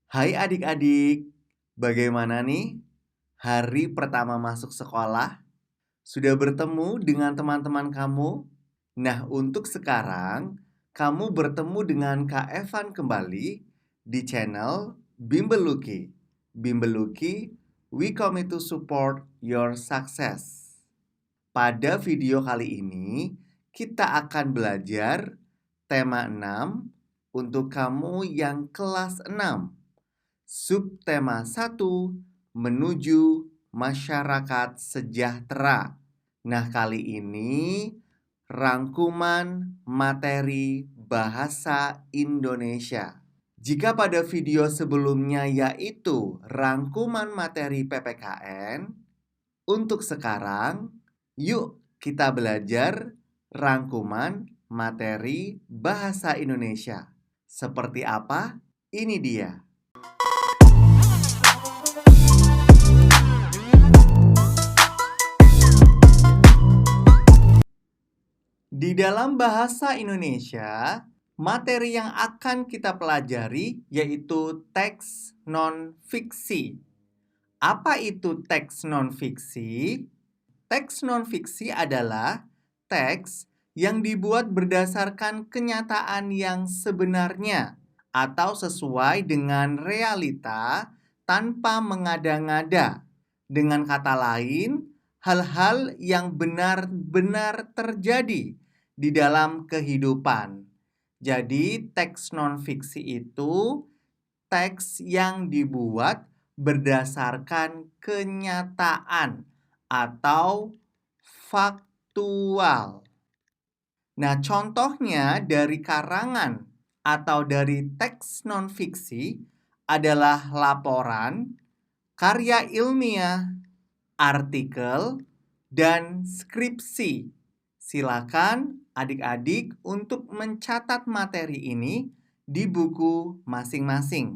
Hai adik-adik, bagaimana nih hari pertama masuk sekolah? Sudah bertemu dengan teman-teman kamu? Nah, untuk sekarang, kamu bertemu dengan Kak Evan kembali di channel Bimbel Lucky. Bimbel Lucky, we commit to support your success. Pada video kali ini, kita akan belajar tema 6 untuk kamu yang kelas 6. Subtema 1, menuju masyarakat sejahtera. Nah, kali ini rangkuman materi bahasa Indonesia. Jika pada video sebelumnya yaitu rangkuman materi PPKN, untuk sekarang, yuk kita belajar rangkuman materi bahasa Indonesia. Seperti apa? Ini dia. Di dalam bahasa Indonesia, materi yang akan kita pelajari yaitu teks non-fiksi. Apa itu teks non-fiksi? Teks non-fiksi adalah teks yang dibuat berdasarkan kenyataan yang sebenarnya atau sesuai dengan realita tanpa mengada-ngada. Dengan kata lain, hal-hal yang benar-benar terjadi di dalam kehidupan. Jadi, teks non-fiksi itu teks yang dibuat berdasarkan kenyataan atau faktual. Nah, contohnya dari karangan atau dari teks non-fiksi adalah laporan, karya ilmiah, artikel, dan skripsi. Silakan adik-adik untuk mencatat materi ini di buku masing-masing.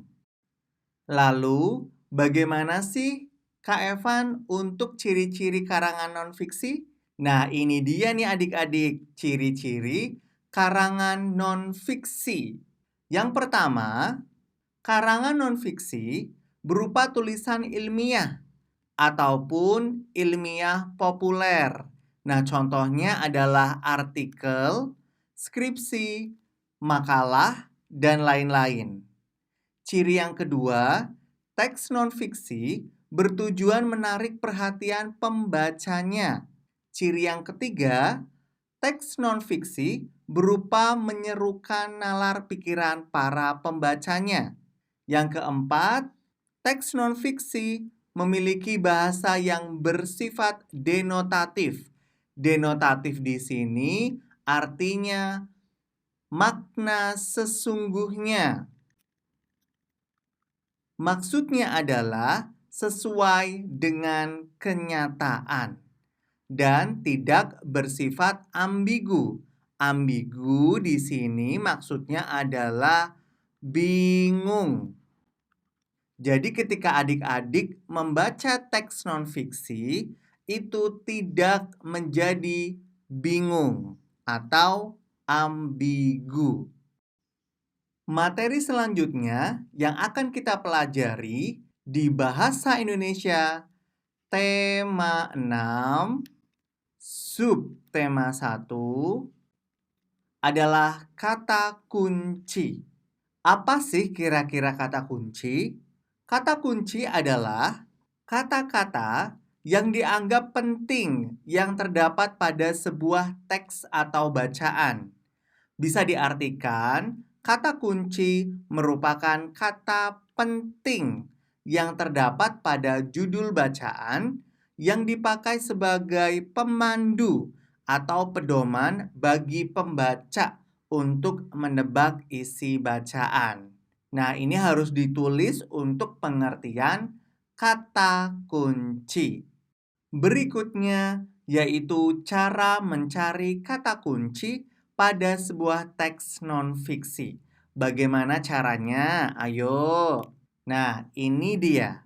Lalu, bagaimana sih Kak Evan untuk ciri-ciri karangan non-fiksi? Nah, ini dia nih adik-adik, ciri-ciri karangan non-fiksi. Yang pertama, karangan non-fiksi berupa tulisan ilmiah ataupun ilmiah populer. Nah, contohnya adalah artikel, skripsi, makalah, dan lain-lain. Ciri yang kedua, teks non-fiksi bertujuan menarik perhatian pembacanya. Ciri yang ketiga, teks non-fiksi berupa menyerukan nalar pikiran para pembacanya. Yang keempat, teks non-fiksi memiliki bahasa yang bersifat denotatif. Denotatif di sini artinya makna sesungguhnya. Maksudnya adalah sesuai dengan kenyataan dan tidak bersifat ambigu. Ambigu di sini maksudnya adalah bingung. Jadi ketika adik-adik membaca teks non-fiksi, itu tidak menjadi bingung atau ambigu. Materi selanjutnya yang akan kita pelajari di bahasa Indonesia tema 6, subtema 1 adalah kata kunci. Apa sih kira-kira kata kunci? Kata kunci adalah kata-kata yang dianggap penting yang terdapat pada sebuah teks atau bacaan. Bisa diartikan, kata kunci merupakan kata penting yang terdapat pada judul bacaan yang dipakai sebagai pemandu atau pedoman bagi pembaca untuk menebak isi bacaan. Nah, ini harus ditulis untuk pengertian kata kunci. Berikutnya yaitu cara mencari kata kunci pada sebuah teks non-fiksi. Bagaimana caranya? Ayo. Nah, ini dia.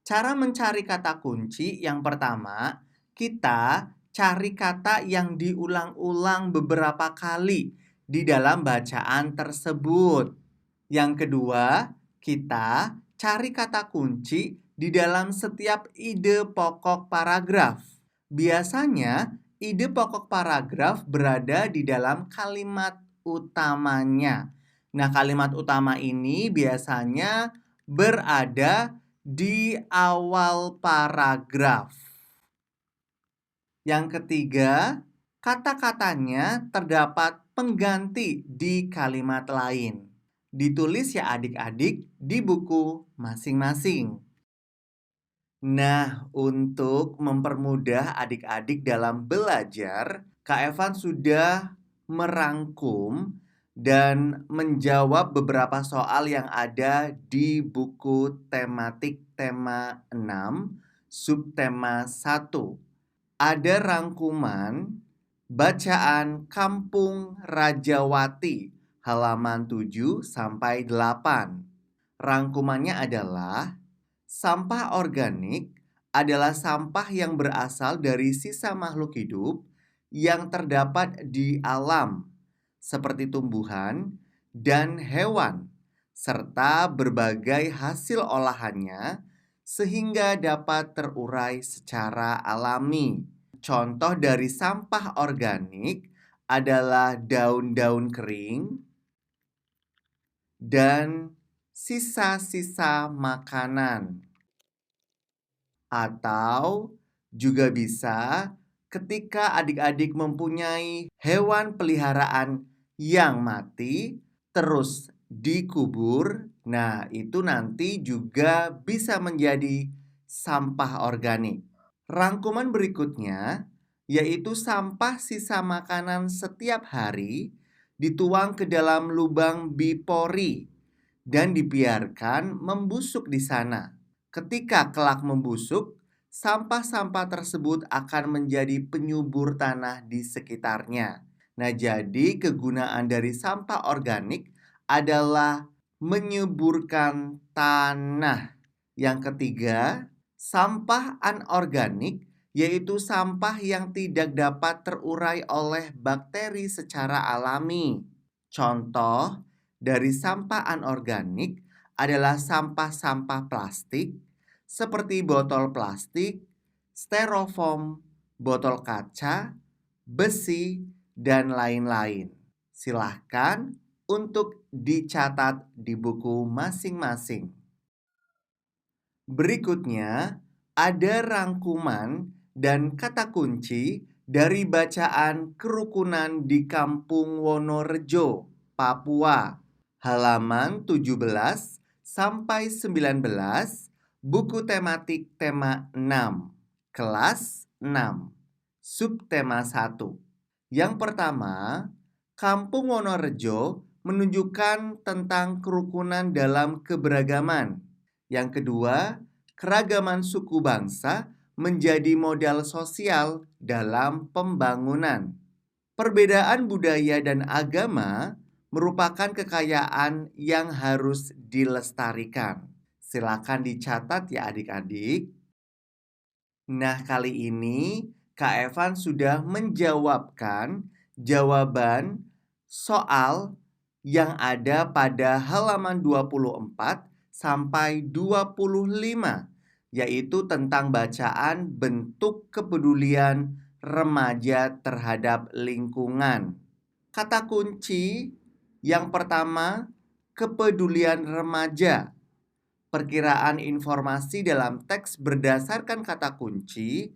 Cara mencari kata kunci yang pertama, kita cari kata yang diulang-ulang beberapa kali di dalam bacaan tersebut. Yang kedua, kita cari kata kunci di dalam setiap ide pokok paragraf. Biasanya, ide pokok paragraf berada di dalam kalimat utamanya. Nah, kalimat utama ini biasanya berada di awal paragraf. Yang ketiga, kata-katanya terdapat pengganti di kalimat lain. Ditulis ya adik-adik di buku masing-masing. Nah, untuk mempermudah adik-adik dalam belajar, Kak Evan sudah merangkum dan menjawab beberapa soal yang ada di buku tematik tema 6, subtema 1. Ada rangkuman bacaan Kampung Rajawati halaman 7 sampai 8. Rangkumannya adalah sampah organik adalah sampah yang berasal dari sisa makhluk hidup yang terdapat di alam seperti tumbuhan dan hewan serta berbagai hasil olahannya sehingga dapat terurai secara alami. Contoh dari sampah organik adalah daun-daun kering dan sisa-sisa makanan. Atau juga bisa ketika adik-adik mempunyai hewan peliharaan yang mati terus dikubur, nah itu nanti juga bisa menjadi sampah organik. Rangkuman berikutnya yaitu sampah sisa makanan setiap hari dituang ke dalam lubang bipori dan dibiarkan membusuk di sana. Ketika kelak membusuk, sampah-sampah tersebut akan menjadi penyubur tanah di sekitarnya. Nah, jadi kegunaan dari sampah organik adalah menyuburkan tanah. Yang ketiga, sampah anorganik yaitu sampah yang tidak dapat terurai oleh bakteri secara alami. Contoh dari sampah anorganik adalah sampah-sampah plastik seperti botol plastik, styrofoam, botol kaca, besi, dan lain-lain. Silahkan untuk dicatat di buku masing-masing. Berikutnya, ada rangkuman dan kata kunci dari bacaan kerukunan di Kampung Wonorejo, Papua, halaman 17 sampai 19, buku tematik tema 6, kelas 6, subtema 1. Yang pertama, Kampung Wonorejo menunjukkan tentang kerukunan dalam keberagaman. Yang kedua, keragaman suku bangsa menjadi modal sosial dalam pembangunan. Perbedaan budaya dan agama merupakan kekayaan yang harus dilestarikan. Silakan dicatat ya adik-adik. Nah, kali ini Kak Evan sudah menjawabkan jawaban soal yang ada pada halaman 24 sampai 25, yaitu tentang bacaan bentuk kepedulian remaja terhadap lingkungan. Kata kunci yang pertama, kepedulian remaja. Perkiraan informasi dalam teks berdasarkan kata kunci,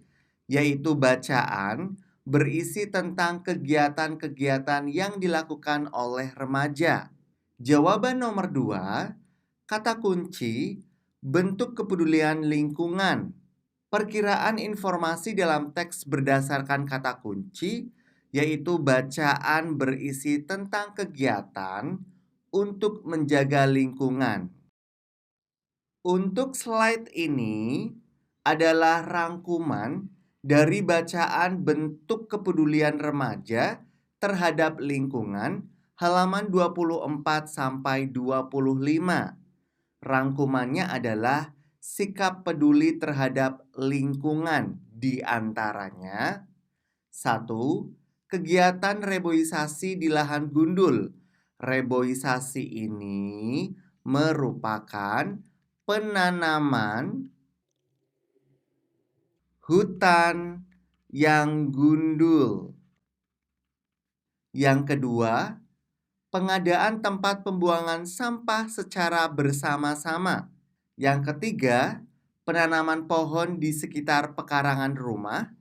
yaitu bacaan, berisi tentang kegiatan-kegiatan yang dilakukan oleh remaja. Jawaban nomor 2, kata kunci, bentuk kepedulian lingkungan. Perkiraan informasi dalam teks berdasarkan kata kunci, yaitu bacaan berisi tentang kegiatan untuk menjaga lingkungan. Untuk slide ini adalah rangkuman dari bacaan bentuk kepedulian remaja terhadap lingkungan halaman 24 sampai 25. Rangkumannya adalah sikap peduli terhadap lingkungan, di antaranya 1. Kegiatan reboisasi di lahan gundul. Reboisasi ini merupakan penanaman hutan yang gundul. Yang kedua, pengadaan tempat pembuangan sampah secara bersama-sama. Yang ketiga, penanaman pohon di sekitar pekarangan rumah.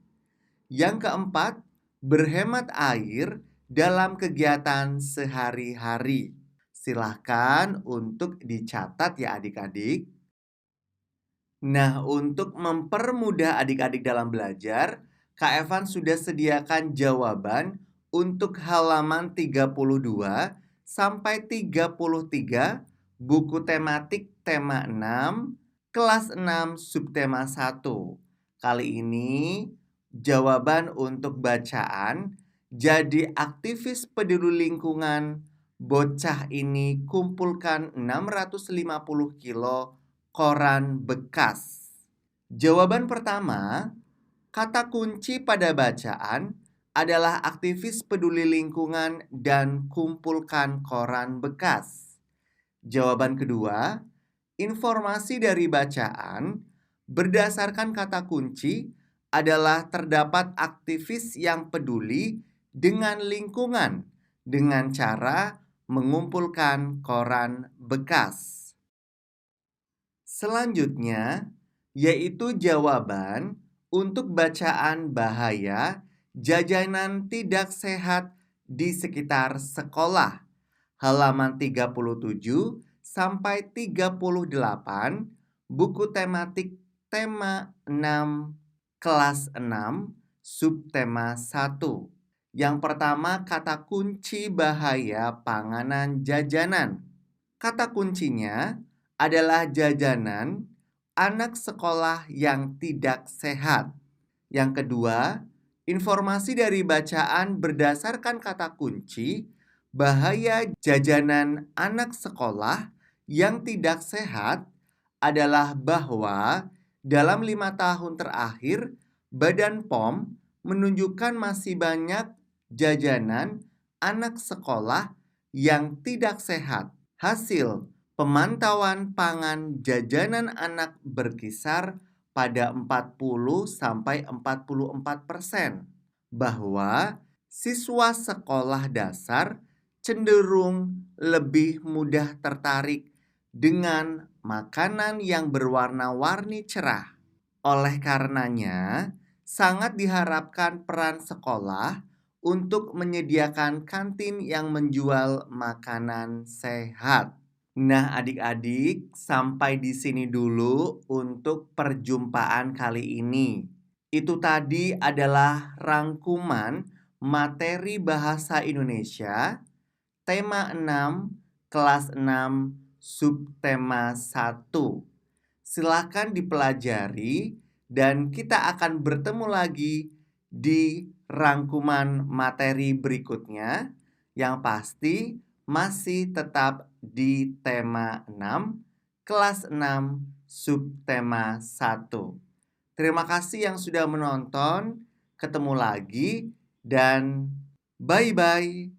Yang keempat, berhemat air dalam kegiatan sehari-hari. Silahkan untuk dicatat ya adik-adik. Nah, untuk mempermudah adik-adik dalam belajar, Kak Evan sudah sediakan jawaban untuk halaman 32 sampai 33 buku tematik tema 6, kelas 6 subtema 1. Kali ini jawaban untuk bacaan jadi aktivis peduli lingkungan. Bocah ini kumpulkan 650 kilo koran bekas. Jawaban pertama, kata kunci pada bacaan adalah aktivis peduli lingkungan dan kumpulkan koran bekas. Jawaban kedua, informasi dari bacaan berdasarkan kata kunci adalah terdapat aktivis yang peduli dengan lingkungan dengan cara mengumpulkan koran bekas. Selanjutnya, yaitu jawaban untuk bacaan bahaya jajanan tidak sehat di sekitar sekolah. Halaman 37 sampai 38, buku tematik tema 6, kelas 6, subtema 1. Yang pertama, kata kunci bahaya panganan jajanan. Kata kuncinya adalah jajanan anak sekolah yang tidak sehat. Yang kedua, informasi dari bacaan berdasarkan kata kunci bahaya jajanan anak sekolah yang tidak sehat adalah bahwa dalam 5 tahun terakhir, Badan POM menunjukkan masih banyak jajanan anak sekolah yang tidak sehat. Hasil pemantauan pangan jajanan anak berkisar pada 40-44%, bahwa siswa sekolah dasar cenderung lebih mudah tertarik dengan makanan yang berwarna-warni cerah. Oleh karenanya, sangat diharapkan peran sekolah untuk menyediakan kantin yang menjual makanan sehat. Nah, adik-adik, sampai di sini dulu untuk perjumpaan kali ini. Itu tadi adalah rangkuman materi bahasa Indonesia tema 6, kelas 6, subtema 1. Silakan dipelajari dan kita akan bertemu lagi di rangkuman materi berikutnya yang pasti masih tetap di tema 6, kelas 6, subtema 1. Terima kasih yang sudah menonton. Ketemu lagi dan bye-bye.